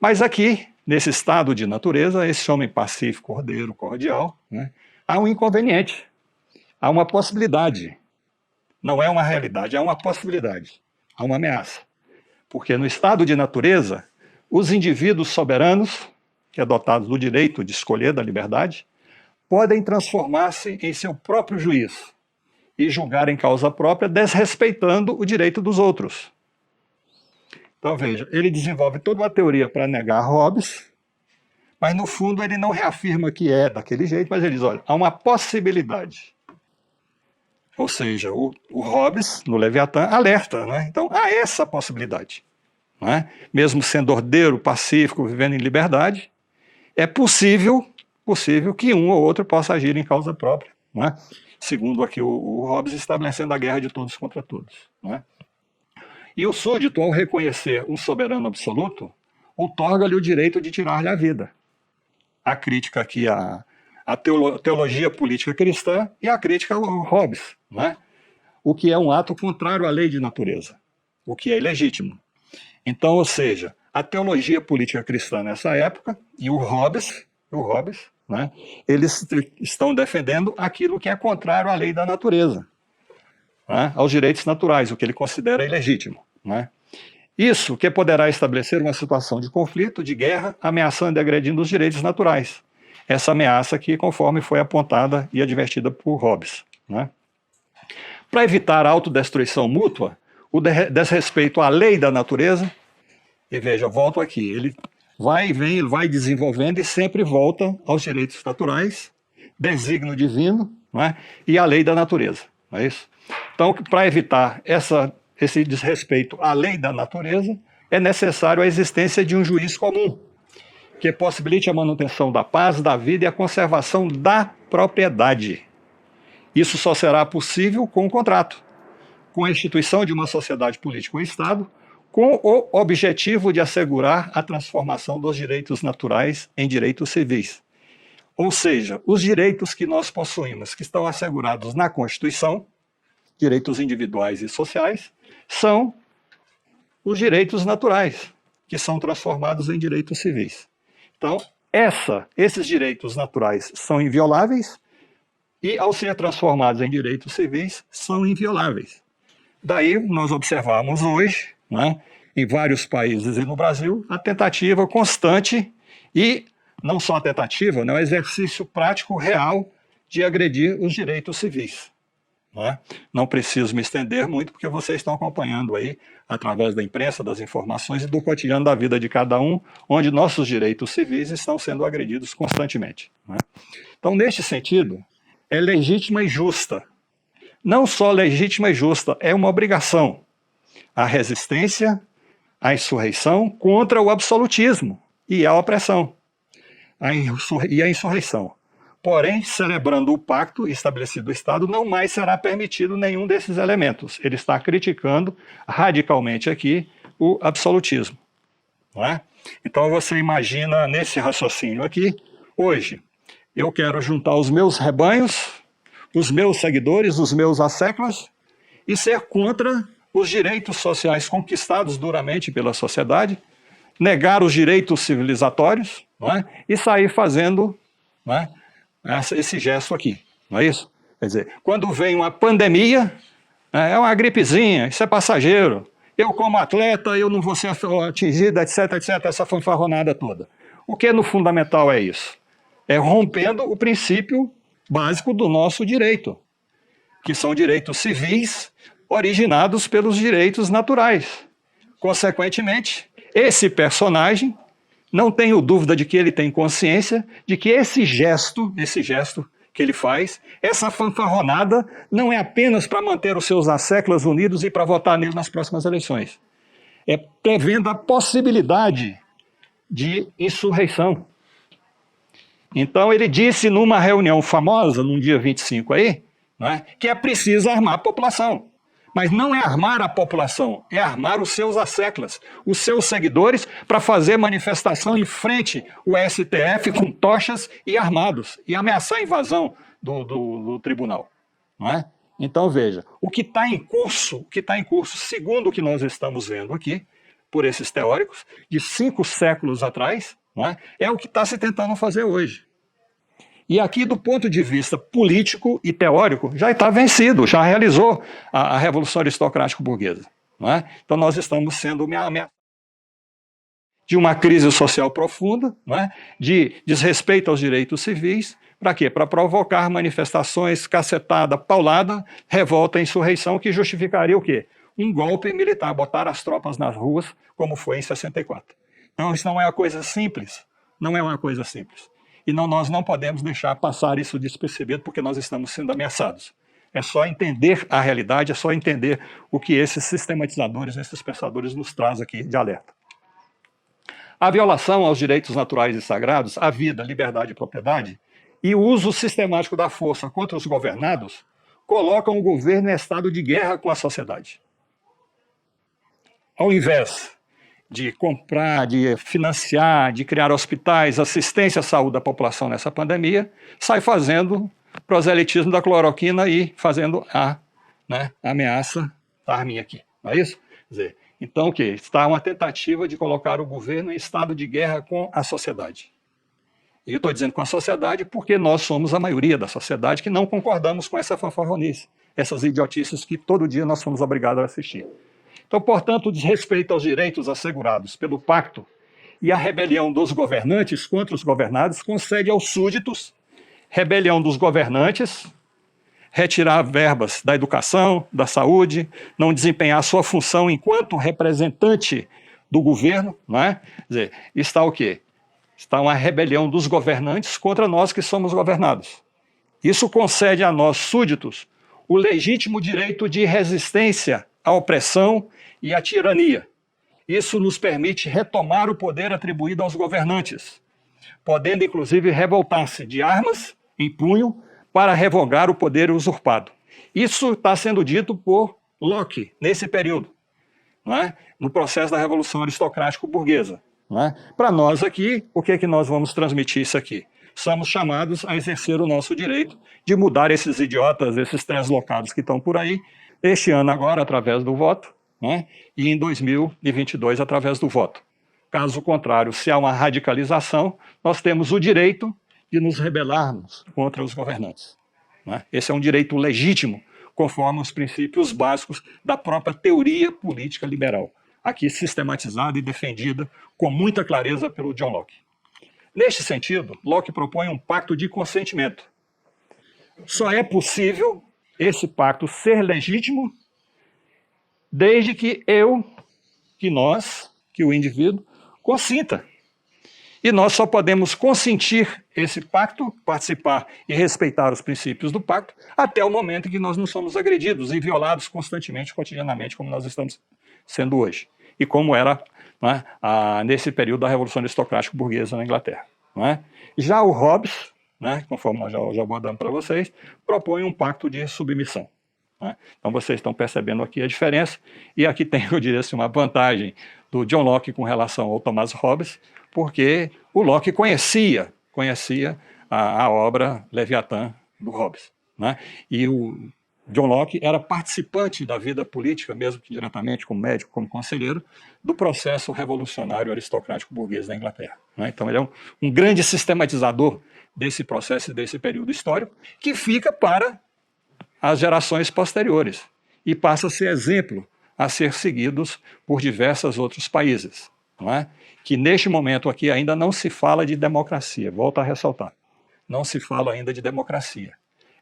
Mas aqui, nesse estado de natureza, esse homem pacífico, ordeiro, cordial, né, há um inconveniente, há uma possibilidade. Não é uma realidade, é uma possibilidade, há uma ameaça. Porque no estado de natureza, os indivíduos soberanos, que é dotados do direito de escolher da liberdade, podem transformar-se em seu próprio juiz e julgar em causa própria, desrespeitando o direito dos outros. Então, veja, ele desenvolve toda uma teoria para negar Hobbes, mas no fundo ele não reafirma que é daquele jeito, mas ele diz, olha, há uma possibilidade. Ou seja, o Hobbes, no Leviatã, alerta, né? Então há essa possibilidade. Né? Mesmo sendo ordeiro, pacífico, vivendo em liberdade, é possível que um ou outro possa agir em causa própria. Né? Segundo aqui o Hobbes, estabelecendo a guerra de todos contra todos. Né? E o súdito, ao reconhecer um soberano absoluto, outorga-lhe o direito de tirar-lhe a vida. A crítica aqui à teologia política cristã e a crítica ao Hobbes, né? O que é um ato contrário à lei de natureza, o que é ilegítimo. Então, ou seja, a teologia política cristã nessa época e o Hobbes, né, eles estão defendendo aquilo que é contrário à lei da natureza, né, aos direitos naturais, o que ele considera ilegítimo. Né? Isso que poderá estabelecer uma situação de conflito, de guerra, ameaçando e agredindo os direitos naturais. Essa ameaça aqui, conforme foi apontada e advertida por Hobbes. Né? Para evitar a autodestruição mútua, o desrespeito à lei da natureza, e veja, volto aqui, ele vai e vem, ele vai desenvolvendo e sempre volta aos direitos naturais, desígnio divino, né, e à lei da natureza. Não é isso? Então, para evitar esse desrespeito à lei da natureza, é necessário a existência de um juiz comum, que possibilite a manutenção da paz, da vida e a conservação da propriedade. Isso só será possível com o contrato, com a instituição de uma sociedade política ou Estado, com o objetivo de assegurar a transformação dos direitos naturais em direitos civis. Ou seja, os direitos que nós possuímos, que estão assegurados na Constituição, direitos individuais e sociais, são os direitos naturais, que são transformados em direitos civis. Então, esses direitos naturais são invioláveis e, ao ser transformados em direitos civis, são invioláveis. Daí, nós observamos hoje, né, em vários países e no Brasil, a tentativa constante e, não só a tentativa, né, o exercício prático real de agredir os direitos civis. Né? Não preciso me estender muito, porque vocês estão acompanhando aí, através da imprensa, das informações e do cotidiano da vida de cada um, onde nossos direitos civis estão sendo agredidos constantemente. Né? Então, neste sentido, é legítima e justa. Não só legítima e justa, é uma obrigação. A resistência, a insurreição contra o absolutismo e a opressão. E a insurreição. Porém, celebrando o pacto estabelecido do Estado, não mais será permitido nenhum desses elementos. Ele está criticando radicalmente aqui o absolutismo. Não é? Então você imagina nesse raciocínio aqui, hoje, eu quero juntar os meus rebanhos, os meus seguidores, os meus asseclas, e ser contra os direitos sociais conquistados duramente pela sociedade, negar os direitos civilizatórios, não é? E sair fazendo, não é, esse gesto aqui, não é isso? Quer dizer, quando vem uma pandemia, é uma gripezinha, isso é passageiro, eu como atleta, eu não vou ser atingido, etc, etc, essa fanfarronada toda. O que no fundamental é isso? É rompendo o princípio básico do nosso direito, que são direitos civis originados pelos direitos naturais. Consequentemente, esse personagem, não tenho dúvida de que ele tem consciência de que esse gesto que ele faz, essa fanfarronada, não é apenas para manter os seus asseclas unidos e para votar nele nas próximas eleições. É prevendo a possibilidade de insurreição. Então ele disse numa reunião famosa, num dia 25 aí, né, que é preciso armar a população. Mas não é armar a população, é armar os seus asseclas, os seus seguidores, para fazer manifestação em frente ao STF com tochas e armados, e ameaçar a invasão do tribunal. Não é? Então veja, o que está em curso, segundo o que nós estamos vendo aqui, por esses teóricos, de 5 séculos atrás, não é? É o que está se tentando fazer hoje. E aqui, do ponto de vista político e teórico, já está vencido, já realizou a Revolução Aristocrática Burguesa. Não é? Então, nós estamos sendo ameaçados de uma crise social profunda, não é? De desrespeito aos direitos civis. Para quê? Para provocar manifestações, cacetada, paulada, revolta, insurreição, que justificaria o quê? Um golpe militar, botar as tropas nas ruas, como foi em 64. Então, isso não é uma coisa simples. Não é uma coisa simples. E nós não podemos deixar passar isso despercebido, porque nós estamos sendo ameaçados. É só entender a realidade, é só entender o que esses sistematizadores, esses pensadores nos trazem aqui de alerta. A violação aos direitos naturais e sagrados, a vida, liberdade e propriedade, e o uso sistemático da força contra os governados, colocam o governo em estado de guerra com a sociedade. Ao invés de comprar, de financiar, de criar hospitais, assistência à saúde da população nessa pandemia, sai fazendo proselitismo da cloroquina e fazendo a ameaça da arminha aqui. Não é isso? Quer dizer, então, o que? Está uma tentativa de colocar o governo em estado de guerra com a sociedade. E eu estou dizendo com a sociedade porque nós somos a maioria da sociedade que não concordamos com essa fanfarronice, essas idiotices que todo dia nós somos obrigados a assistir. Então, portanto, o desrespeito aos direitos assegurados pelo pacto e a rebelião dos governantes contra os governados concede aos súditos rebelião dos governantes, retirar verbas da educação, da saúde, não desempenhar sua função enquanto representante do governo, não é? Quer dizer, está o quê? Está uma rebelião dos governantes contra nós que somos governados. Isso concede a nós, súditos, o legítimo direito de resistência à opressão e à tirania. Isso nos permite retomar o poder atribuído aos governantes, podendo inclusive revoltar-se de armas em punho para revogar o poder usurpado. Isso está sendo dito por Locke nesse período, não é? No processo da Revolução Aristocrático-Burguesa. Para nós aqui, o que é que nós vamos transmitir isso aqui? Somos chamados a exercer o nosso direito de mudar esses idiotas, esses translocados que estão por aí, este ano agora através do voto, né? E em 2022 através do voto. Caso contrário, se há uma radicalização, nós temos o direito de nos rebelarmos contra os governantes. Né? Esse é um direito legítimo, conforme os princípios básicos da própria teoria política liberal, aqui sistematizada e defendida com muita clareza pelo John Locke. Neste sentido, Locke propõe um pacto de consentimento. Só é possível esse pacto ser legítimo desde que que o indivíduo, consinta. E nós só podemos consentir esse pacto, participar e respeitar os princípios do pacto, até o momento em que nós não somos agredidos e violados constantemente, cotidianamente, como nós estamos sendo hoje. E como era nesse período da Revolução Aristocrática Burguesa na Inglaterra. Já o Hobbes, conforme nós já abordamos para vocês, propõe um pacto de submissão. Então vocês estão percebendo aqui a diferença, e aqui tem, eu diria assim, uma vantagem do John Locke com relação ao Thomas Hobbes, porque o Locke conhecia a obra Leviatã do Hobbes. E o John Locke era participante da vida política, mesmo que diretamente como médico, como conselheiro, do processo revolucionário aristocrático burguês da Inglaterra. Então ele é um grande sistematizador desse processo e desse período histórico, que fica para as gerações posteriores e passa a ser exemplo a ser seguidos por diversos outros países, que neste momento aqui ainda não se fala de democracia, volto a ressaltar, não se fala ainda de democracia.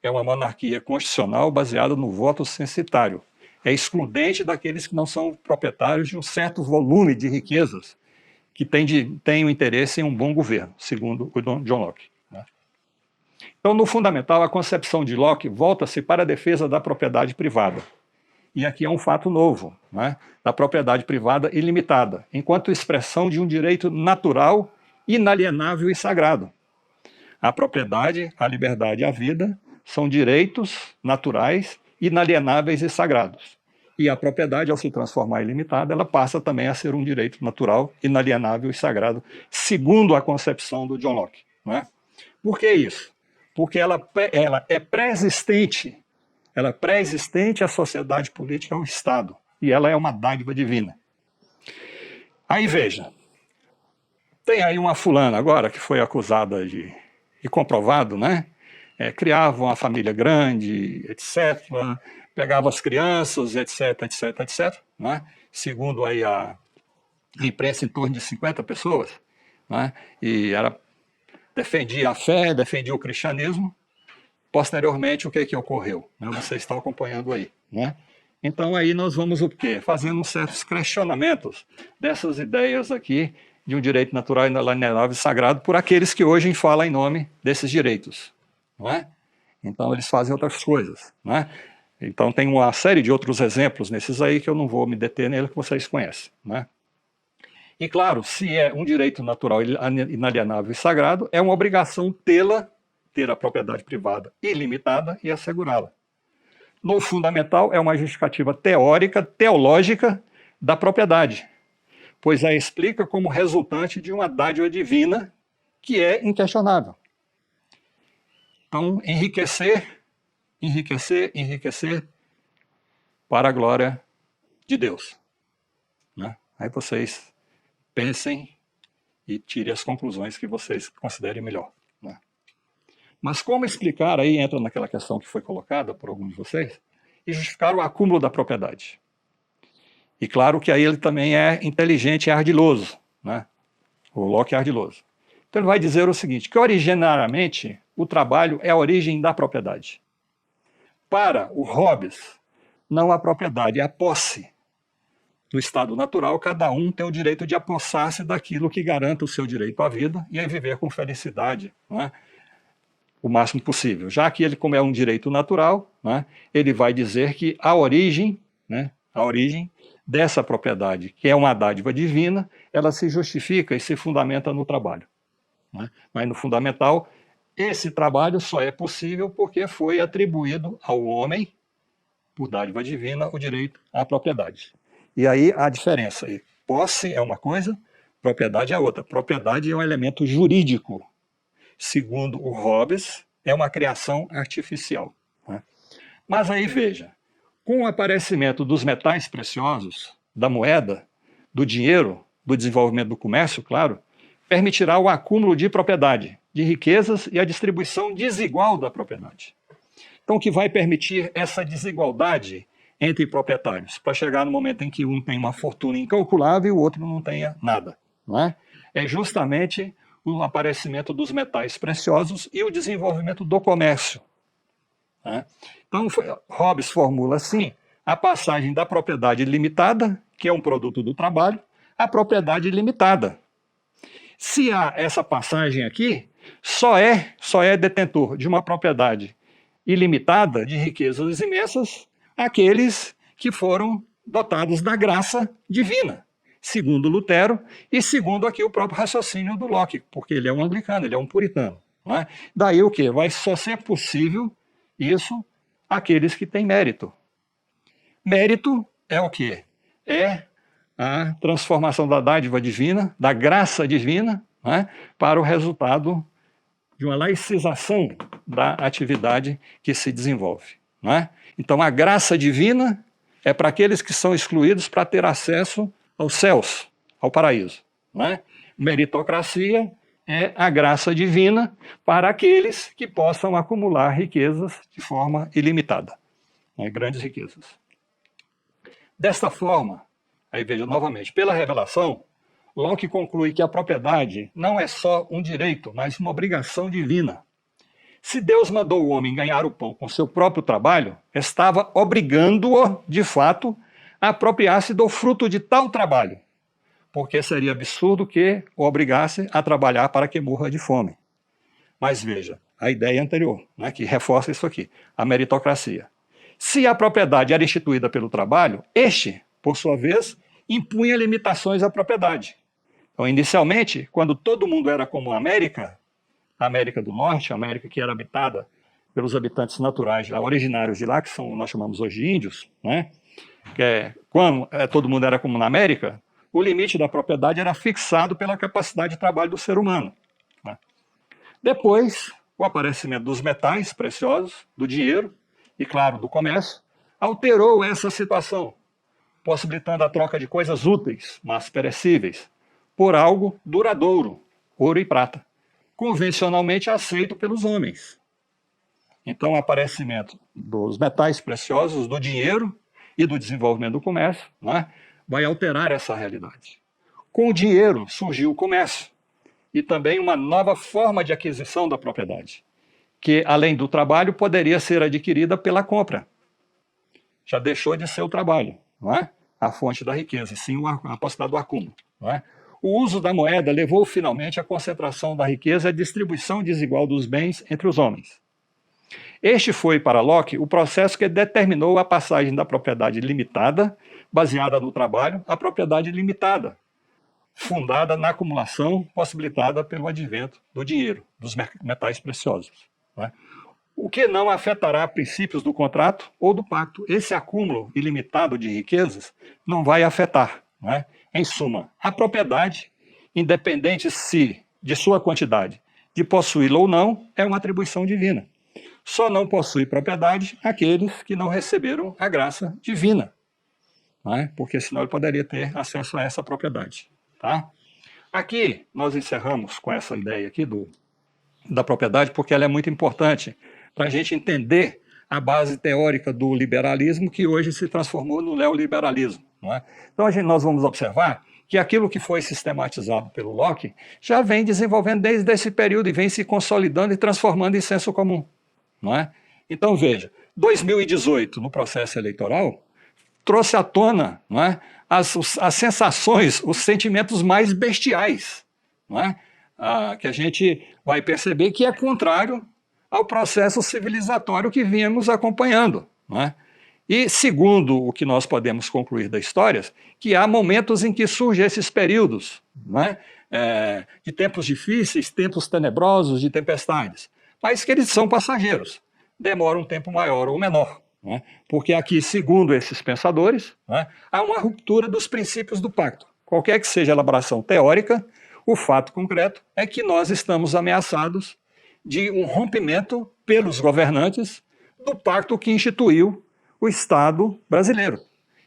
É uma monarquia constitucional baseada no voto censitário, é excludente daqueles que não são proprietários de um certo volume de riquezas que têm o interesse em um bom governo, segundo o John Locke. Então, no fundamental, a concepção de Locke volta-se para a defesa da propriedade privada. E aqui é um fato novo, da propriedade privada ilimitada, enquanto expressão de um direito natural, inalienável e sagrado. A propriedade, a liberdade e a vida são direitos naturais, inalienáveis e sagrados. E a propriedade, ao se transformar ilimitada, ela passa também a ser um direito natural, inalienável e sagrado, segundo a concepção do John Locke. Por que isso? Porque ela é pré-existente à sociedade política, ao Estado, e ela é uma dádiva divina. Aí veja, tem aí uma fulana agora que foi acusada e comprovado, né? Criava uma família grande, etc., pegava as crianças, etc., etc., etc., né? Segundo aí a imprensa, em torno de 50 pessoas, né? E defendia a fé, defendia o cristianismo. Posteriormente, o que ocorreu? Né? Você está acompanhando aí, né? Então aí nós vamos o quê? Fazendo certos questionamentos dessas ideias aqui de um direito natural inalienável e sagrado por aqueles que hoje falam em nome desses direitos, não é? Então eles fazem outras coisas, não é? Então tem uma série de outros exemplos nesses aí que eu não vou me deter nele, que vocês conhecem, né? E claro, se é um direito natural inalienável e sagrado, é uma obrigação ter a propriedade privada ilimitada e assegurá-la. No fundamental, é uma justificativa teórica, teológica da propriedade, pois a explica como resultante de uma dádiva divina que é inquestionável. Então, enriquecer para a glória de Deus, né? Aí vocês pensem e tirem as conclusões que vocês considerem melhor, né? Mas como explicar, aí entra naquela questão que foi colocada por alguns de vocês, e justificar o acúmulo da propriedade. E claro que aí ele também é inteligente e ardiloso, né? O Locke é ardiloso. Então ele vai dizer o seguinte, que originariamente o trabalho é a origem da propriedade. Para o Hobbes, não a propriedade, é a posse. No estado natural, cada um tem o direito de apossar-se daquilo que garanta o seu direito à vida e a viver com felicidade, né? O máximo possível. Já que ele, como é um direito natural, né, ele vai dizer que a origem, né, a origem dessa propriedade, que é uma dádiva divina, ela se justifica e se fundamenta no trabalho, né? Mas no fundamental, esse trabalho só é possível porque foi atribuído ao homem, por dádiva divina, o direito à propriedade. E aí a diferença. Posse é uma coisa, propriedade é outra. Propriedade é um elemento jurídico. Segundo o Hobbes, é uma criação artificial, né? Mas aí veja, com o aparecimento dos metais preciosos, da moeda, do dinheiro, do desenvolvimento do comércio, claro, permitirá o acúmulo de propriedade, de riquezas e a distribuição desigual da propriedade. Então, o que vai permitir essa desigualdade entre proprietários, para chegar no momento em que um tem uma fortuna incalculável e o outro não tenha nada, não é? É justamente o aparecimento dos metais preciosos e o desenvolvimento do comércio, né? Então, Hobbes formula assim a passagem da propriedade limitada, que é um produto do trabalho, à propriedade limitada. Se há essa passagem aqui, só é detentor de uma propriedade ilimitada de riquezas imensas aqueles que foram dotados da graça divina, segundo Lutero e segundo aqui o próprio raciocínio do Locke, porque ele é um anglicano, ele é um puritano, não é? Daí o quê? Vai só ser possível isso àqueles que têm mérito. Mérito é o quê? É a transformação da dádiva divina, da graça divina, não é? Para o resultado de uma laicização da atividade que se desenvolve, não é? Então a graça divina é para aqueles que são excluídos para ter acesso aos céus, ao paraíso, não é? Meritocracia é a graça divina para aqueles que possam acumular riquezas de forma ilimitada, né? Grandes riquezas. Desta forma, aí veja novamente, pela revelação, Locke conclui que a propriedade não é só um direito, mas uma obrigação divina. Se Deus mandou o homem ganhar o pão com seu próprio trabalho, estava obrigando-o, de fato, a apropriar-se do fruto de tal trabalho, porque seria absurdo que o obrigasse a trabalhar para que morra de fome. Mas veja, a ideia anterior, né, que reforça isso aqui, a meritocracia. Se a propriedade era instituída pelo trabalho, este, por sua vez, impunha limitações à propriedade. Então, inicialmente, quando todo mundo era como a América do Norte, a América que era habitada pelos habitantes naturais lá, originários de lá, que são, nós chamamos hoje de índios, né? Quando todo mundo era como na América, o limite da propriedade era fixado pela capacidade de trabalho do ser humano, né? Depois, o aparecimento dos metais preciosos, do dinheiro e, claro, do comércio, alterou essa situação. possibilitando a troca de coisas úteis, mas perecíveis, por algo duradouro, ouro e prata, convencionalmente aceito pelos homens. Então, o aparecimento dos metais preciosos, do dinheiro e do desenvolvimento do comércio, né, vai alterar essa realidade. Com o dinheiro surgiu o comércio e também uma nova forma de aquisição da propriedade, que, além do trabalho, poderia ser adquirida pela compra. Já deixou de ser o trabalho, não é? A fonte da riqueza, e sim a possibilidade do acúmulo. Não é? O uso da moeda levou finalmente à concentração da riqueza e à distribuição desigual dos bens entre os homens. Este foi, para Locke, o processo que determinou a passagem da propriedade limitada, baseada no trabalho, à propriedade limitada, fundada na acumulação possibilitada pelo advento do dinheiro, dos metais preciosos. Não é? O que não afetará princípios do contrato ou do pacto. Esse acúmulo ilimitado de riquezas não vai afetar. Não é? Em suma, a propriedade, independente de sua quantidade, de possuí-la ou não, é uma atribuição divina. Só não possui propriedade aqueles que não receberam a graça divina, não é? Porque senão ele poderia ter acesso a essa propriedade. Tá? Aqui nós encerramos com essa ideia aqui da propriedade, porque ela é muito importante para a gente entender a base teórica do liberalismo, que hoje se transformou no neoliberalismo. Não é? Então nós vamos observar que aquilo que foi sistematizado pelo Locke já vem desenvolvendo desde esse período e vem se consolidando e transformando em senso comum. Não é? Então veja, 2018, no processo eleitoral, trouxe à tona, não é, as sensações, os sentimentos mais bestiais, não é? Que a gente vai perceber que é contrário ao processo civilizatório que vínhamos acompanhando. Não é? E segundo o que nós podemos concluir da história, que há momentos em que surgem esses períodos, não é? De tempos difíceis, tempos tenebrosos, de tempestades, mas que eles são passageiros, demoram um tempo maior ou menor. Né? Porque aqui, segundo esses pensadores, né, há uma ruptura dos princípios do pacto. Qualquer que seja a elaboração teórica, o fato concreto é que nós estamos ameaçados de um rompimento pelos governantes do pacto que instituiu o Estado brasileiro,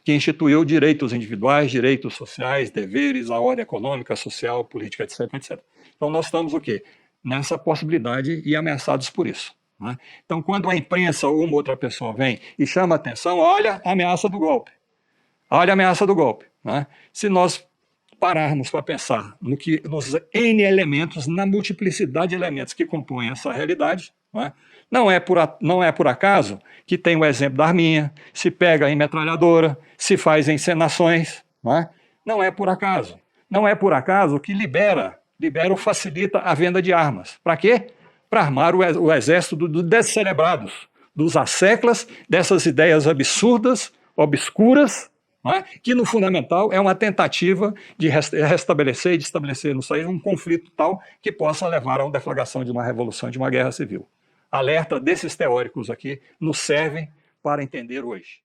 que instituiu direitos individuais, direitos sociais, deveres, a ordem econômica, social, política, etc, etc. Então nós estamos o quê? Nessa possibilidade e ameaçados por isso. Né? Então, quando a imprensa ou uma outra pessoa vem e chama a atenção, olha a ameaça do golpe. Olha a ameaça do golpe. Né? Se nós pararmos para pensar nos N elementos, na multiplicidade de elementos que compõem essa realidade, né? Não é por acaso que tem o exemplo da arminha, se pega em metralhadora, se faz encenações. Né? Não é por acaso. Não é por acaso que libera ou facilita a venda de armas. Para quê? Para armar o exército dos descerebrados, dos asseclas, dessas ideias absurdas, obscuras, né, que no fundamental é uma tentativa de restabelecer e de estabelecer no país um conflito tal que possa levar a uma deflagração de uma revolução, de uma guerra civil. Alerta desses teóricos aqui nos servem para entender hoje.